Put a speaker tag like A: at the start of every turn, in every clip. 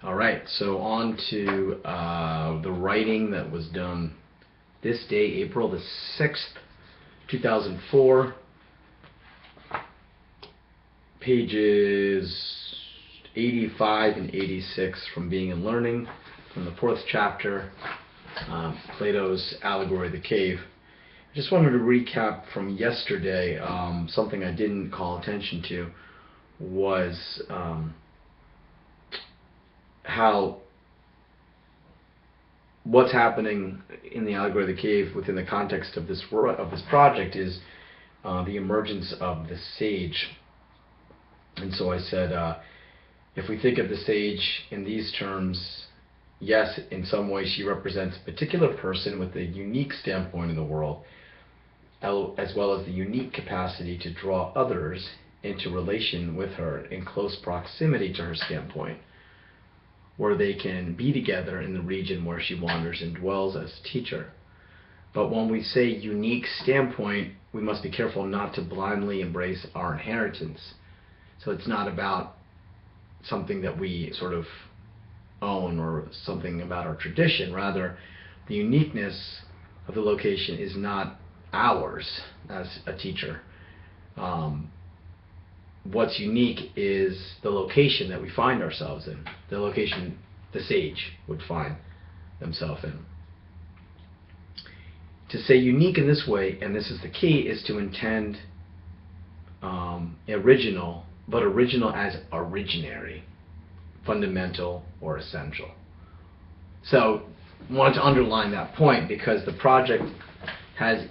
A: All right, so on to the writing that was done this day, April the 6th, 2004. Pages 85 and 86 from Being and Learning, from the 4th chapter, Plato's Allegory of the Cave. I just wanted to recap from yesterday. Something I didn't call attention to was how what's happening in the Allegory of the Cave within the context of this project is the emergence of the sage. And so I said, if we think of the sage in these terms, yes, in some way she represents a particular person with a unique standpoint in the world, as well as the unique capacity to draw others into relation with her in close proximity to her standpoint, where they can be together in the region where she wanders and dwells as teacher. But when we say unique standpoint, we must be careful not to blindly embrace our inheritance. So it's not about something that we sort of own or something about our tradition. Rather, the uniqueness of the location is not ours as a teacher. What's unique is the location that we find ourselves in, the location the sage would find themselves in. To say unique in this way, and this is the key, is to intend original, but original as originary, fundamental, or essential. So I wanted to underline that point because the project has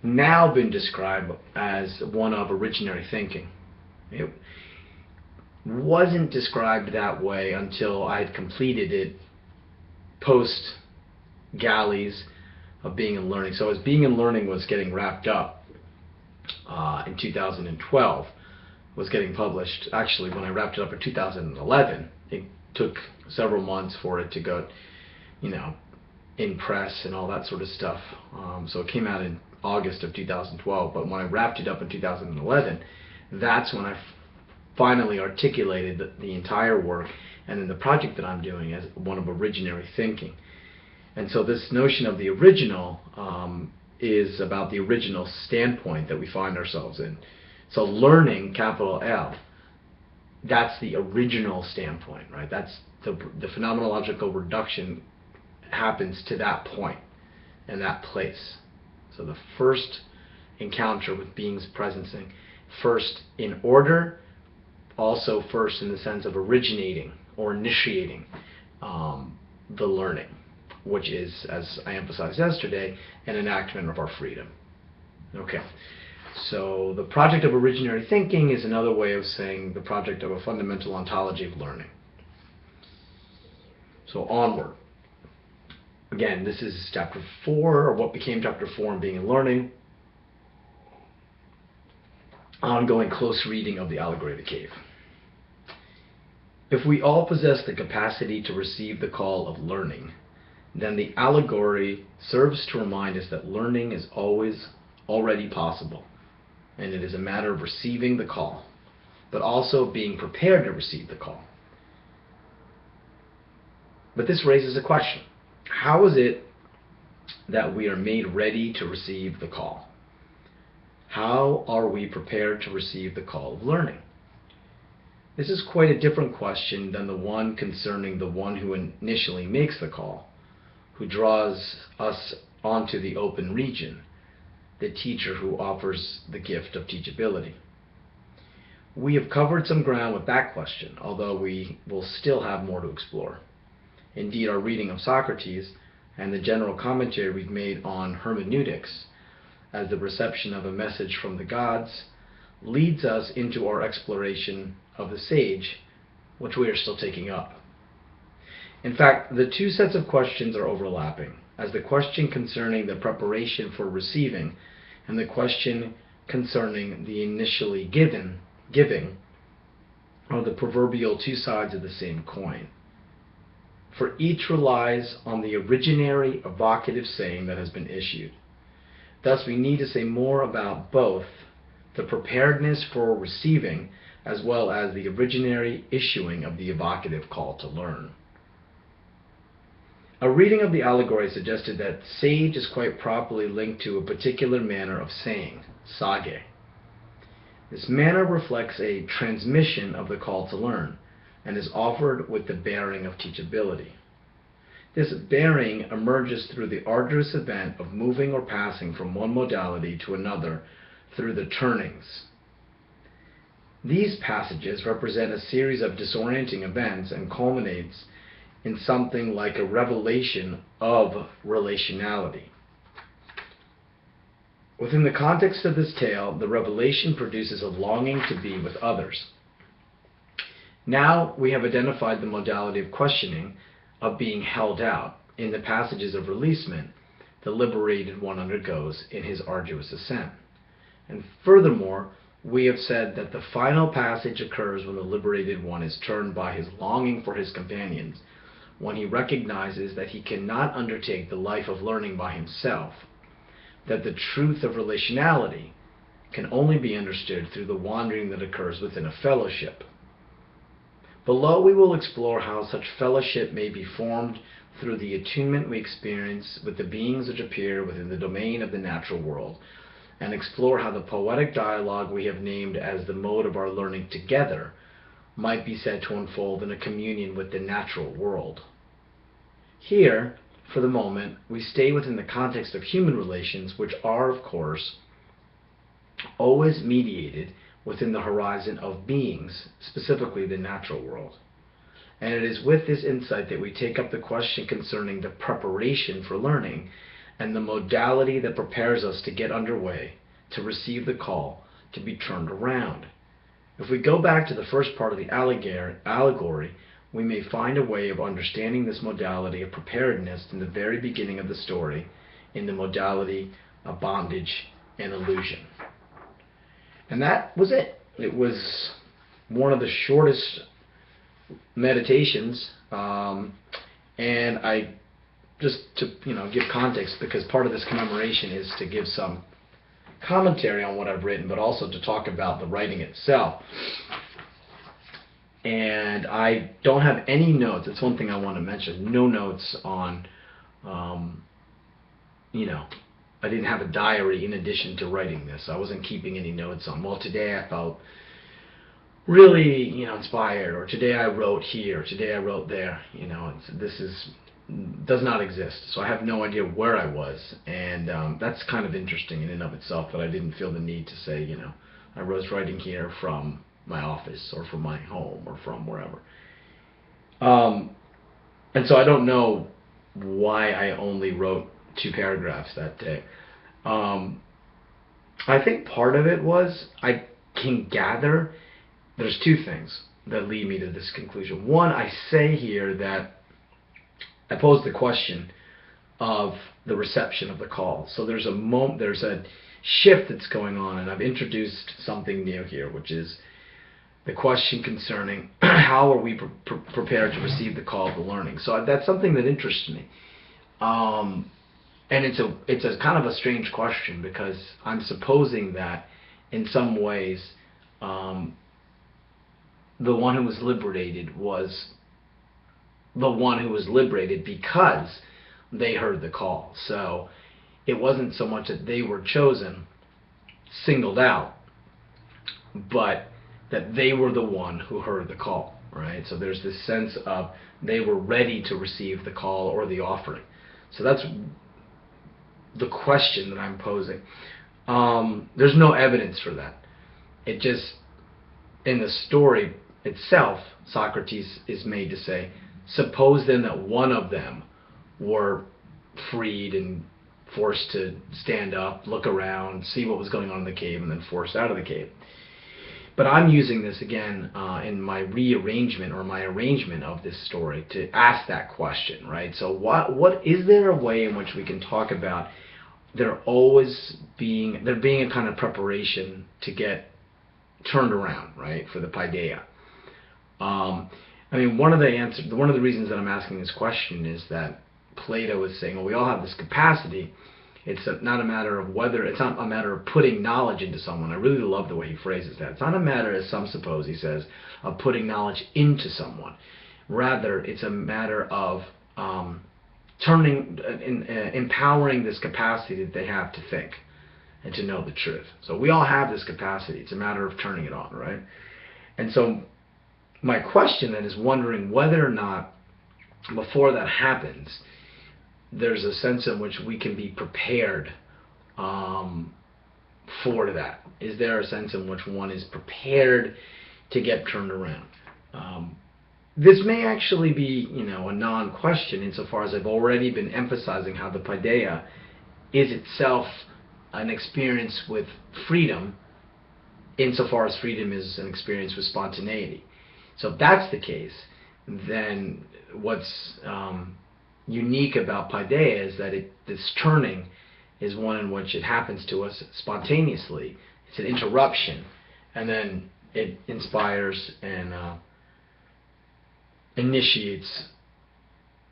A: now been described as one of originary thinking. It wasn't described that way until I had completed it post galleys of Being and Learning. So as Being and Learning was getting wrapped up in 2012, was getting published. Actually, when I wrapped it up in 2011, it took several months for it to go, in press and all that sort of stuff. So it came out in August of 2012, but when I wrapped it up in 2011, that's when I finally articulated the entire work and then the project that I'm doing as one of originary thinking. And so this notion of the original is about the original standpoint that we find ourselves in. So learning, capital L, that's the original standpoint, right? That's the phenomenological reduction happens to that point and that place. So the first encounter with being's presencing, first in order, also first in the sense of originating or initiating the learning, which is, as I emphasized yesterday, an enactment of our freedom. Okay, so the project of originary thinking is another way of saying the project of a fundamental ontology of learning. So onward. Again, this is chapter 4, or what became chapter 4 in Being and Learning. Ongoing close reading of the Allegory of the Cave. If we all possess the capacity to receive the call of learning, then the allegory serves to remind us that learning is always already possible, and it is a matter of receiving the call, but also being prepared to receive the call. But this raises a question. How is it that we are made ready to receive the call? How are we prepared to receive the call of learning? This is quite a different question than the one concerning the one who initially makes the call, who draws us onto the open region, the teacher who offers the gift of teachability. We have covered some ground with that question, although we will still have more to explore. Indeed, our reading of Socrates and the general commentary we've made on hermeneutics as the reception of a message from the gods leads us into our exploration of the sage, which we are still taking up. In fact, the two sets of questions are overlapping, as the question concerning the preparation for receiving and the question concerning the initially giving are the proverbial two sides of the same coin. For each relies on the originary evocative saying that has been issued. Thus we need to say more about both the preparedness for receiving as well as the originary issuing of the evocative call to learn. A reading of the Allegory suggested that sage is quite properly linked to a particular manner of saying, sage. This manner reflects a transmission of the call to learn, and is offered with the bearing of teachability. This bearing emerges through the arduous event of moving or passing from one modality to another through the turnings. These passages represent a series of disorienting events and culminates in something like a revelation of relationality. Within the context of this tale, the revelation produces a longing to be with others. Now we have identified the modality of questioning, of being held out. In the passages of releasement, the liberated one undergoes in his arduous ascent. And furthermore, we have said that the final passage occurs when the liberated one is turned by his longing for his companions, when he recognizes that he cannot undertake the life of learning by himself, that the truth of relationality can only be understood through the wandering that occurs within a fellowship. Below, we will explore how such fellowship may be formed through the attunement we experience with the beings which appear within the domain of the natural world, and explore how the poetic dialogue we have named as the mode of our learning together might be said to unfold in a communion with the natural world. Here, for the moment, we stay within the context of human relations, which are, of course, always mediated within the horizon of beings, specifically the natural world. And it is with this insight that we take up the question concerning the preparation for learning and the modality that prepares us to get underway, to receive the call, to be turned around. If we go back to the first part of the allegory, we may find a way of understanding this modality of preparedness in the very beginning of the story, in the modality of bondage and illusion. And that was it. It was one of the shortest meditations, and I just to give context, because part of this commemoration is to give some commentary on what I've written, but also to talk about the writing itself. And I don't have any notes. That's one thing I want to mention. No notes on, I didn't have a diary in addition to writing this. I wasn't keeping any notes on, well, today I felt really, inspired, or today I wrote here, today I wrote there. Does not exist. So I have no idea where I was, and that's kind of interesting in and of itself, that I didn't feel the need to say, I was writing here from my office, or from my home, or from wherever. And so I don't know why I only wrote 2 paragraphs that day. I think part of it was, I can gather there's 2 things that lead me to this conclusion. One, I say here that I pose the question of the reception of the call. So there's a shift that's going on, and I've introduced something new here, which is the question concerning how are we prepared to receive the call to learning. So that's something that interests me. And it's a kind of a strange question, because I'm supposing that in some ways the one who was liberated was the one who was liberated because they heard the call. So it wasn't so much that they were chosen, singled out, but that they were the one who heard the call, right? So there's this sense of they were ready to receive the call or the offering. So that's the question that I'm posing. There's no evidence for that. It just, in the story itself, Socrates is made to say, suppose then that one of them were freed and forced to stand up, look around, see what was going on in the cave, and then forced out of the cave. But I'm using this again in my rearrangement or my arrangement of this story to ask that question, right? So what is there a way in which we can talk about there being a kind of preparation to get turned around, right, for the paideia? One of the reasons that I'm asking this question is that Plato is saying, well, we all have this capacity, not a matter of whether, it's not a matter of putting knowledge into someone. I really love the way he phrases that. It's not a matter, as some suppose, he says, of putting knowledge into someone. Rather, it's a matter of empowering this capacity that they have to think and to know the truth. So we all have this capacity. It's a matter of turning it on, right? And so my question then is wondering whether or not, before that happens, there's a sense in which we can be prepared for that. Is there a sense in which one is prepared to get turned around? This may actually be, a non-question insofar as I've already been emphasizing how the paideia is itself an experience with freedom, insofar as freedom is an experience with spontaneity. So if that's the case, then what's unique about paideia is that this turning is one in which it happens to us spontaneously. It's an interruption, and then it inspires and initiates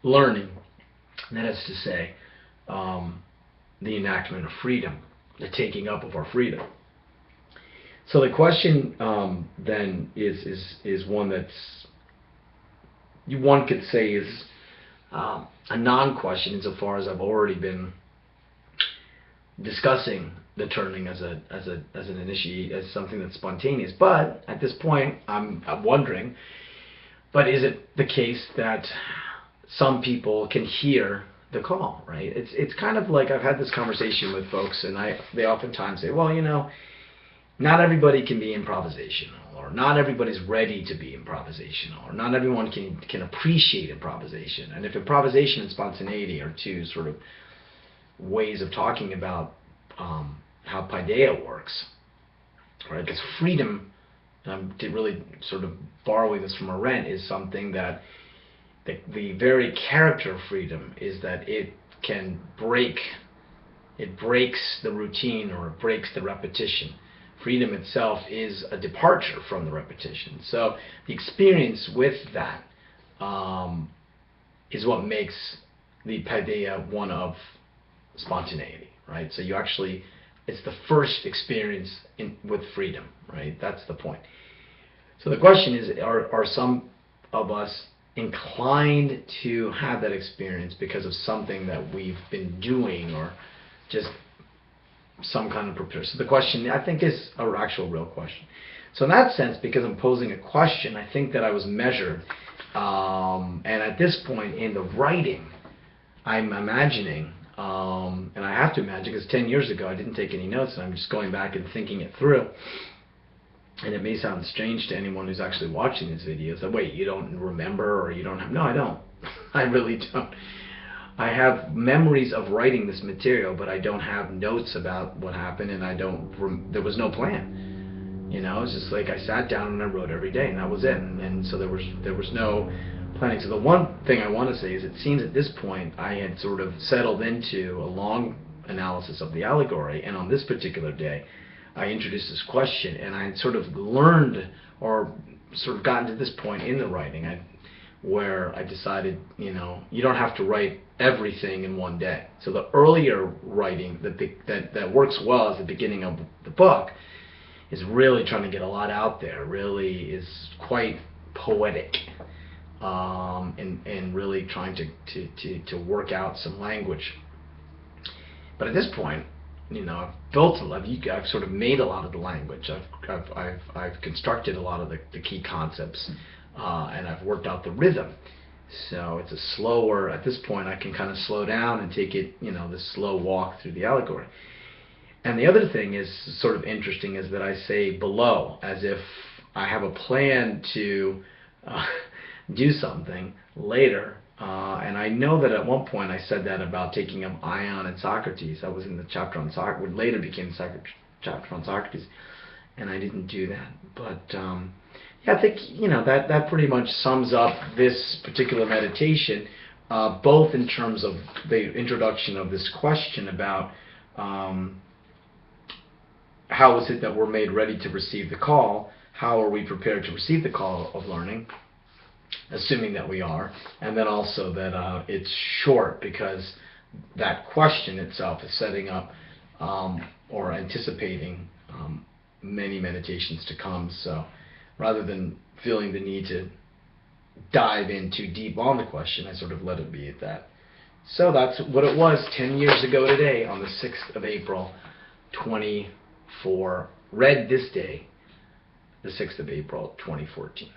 A: learning. And that is to say, the enactment of freedom, the taking up of our freedom. So the question then is one that's, one could say is a non-question insofar as I've already been discussing the turning as an initiate, as something that's spontaneous. But at this point, I'm wondering, but is it the case that some people can hear the call, right? It's kind of like, I've had this conversation with folks, and they oftentimes say, well, not everybody can be improvisational, or not everybody's ready to be improvisational, or not everyone can appreciate improvisation. And if improvisation and spontaneity are two sort of ways of talking about how paideia works, right? Because freedom, to really sort of borrowing this from Arendt, is something that the very character of freedom is that it breaks the routine, or it breaks the repetition. Freedom itself is a departure from the repetition. So the experience with that is what makes the paideia one of spontaneity, right? So it's the first experience with freedom, right? That's the point. So the question is, are some of us inclined to have that experience because of something that we've been doing, or just some kind of preparation? So the question, I think, is an actual real question. So in that sense, because I'm posing a question, I think that I was measured. And at this point in the writing, I'm imagining, and I have to imagine because 10 years ago I didn't take any notes, and I'm just going back and thinking it through. And it may sound strange to anyone who's actually watching these videos, that, wait, you don't remember, or you don't have... No, I don't. I really don't. I have memories of writing this material, but I don't have notes about what happened, and there was no plan. It's just like I sat down and I wrote every day, and that was it. And so there was no planning. So the one thing I want to say is, it seems at this point I had sort of settled into a long analysis of the allegory, and on this particular day I introduced this question, and I had sort of learned, or sort of gotten to this point in the writing where I decided, you don't have to write everything in one day. So the earlier writing that works well as the beginning of the book is really trying to get a lot out there, really is quite poetic, and really trying to work out some language. But at this point, I've built I've sort of made a lot of the language. I've constructed a lot of the key concepts, and I've worked out the rhythm. So it's a slower, at this point I can kind of slow down and take it, this slow walk through the allegory. And the other thing is sort of interesting, is that I say below, as if I have a plan to do something later. And I know that at one point I said that about taking up Ion and Socrates. That was in the chapter on Socrates, what later became the chapter on Socrates, and I didn't do that. But yeah, I think that pretty much sums up this particular meditation, both in terms of the introduction of this question about how is it that we're made ready to receive the call, how are we prepared to receive the call of learning, assuming that we are, and then also that it's short, because that question itself is setting up or anticipating many meditations to come. So rather than feeling the need to dive in too deep on the question, I sort of let it be at that. So that's what it was 10 years ago today, on the 6th of April, 24. Read this day, the 6th of April, 2014.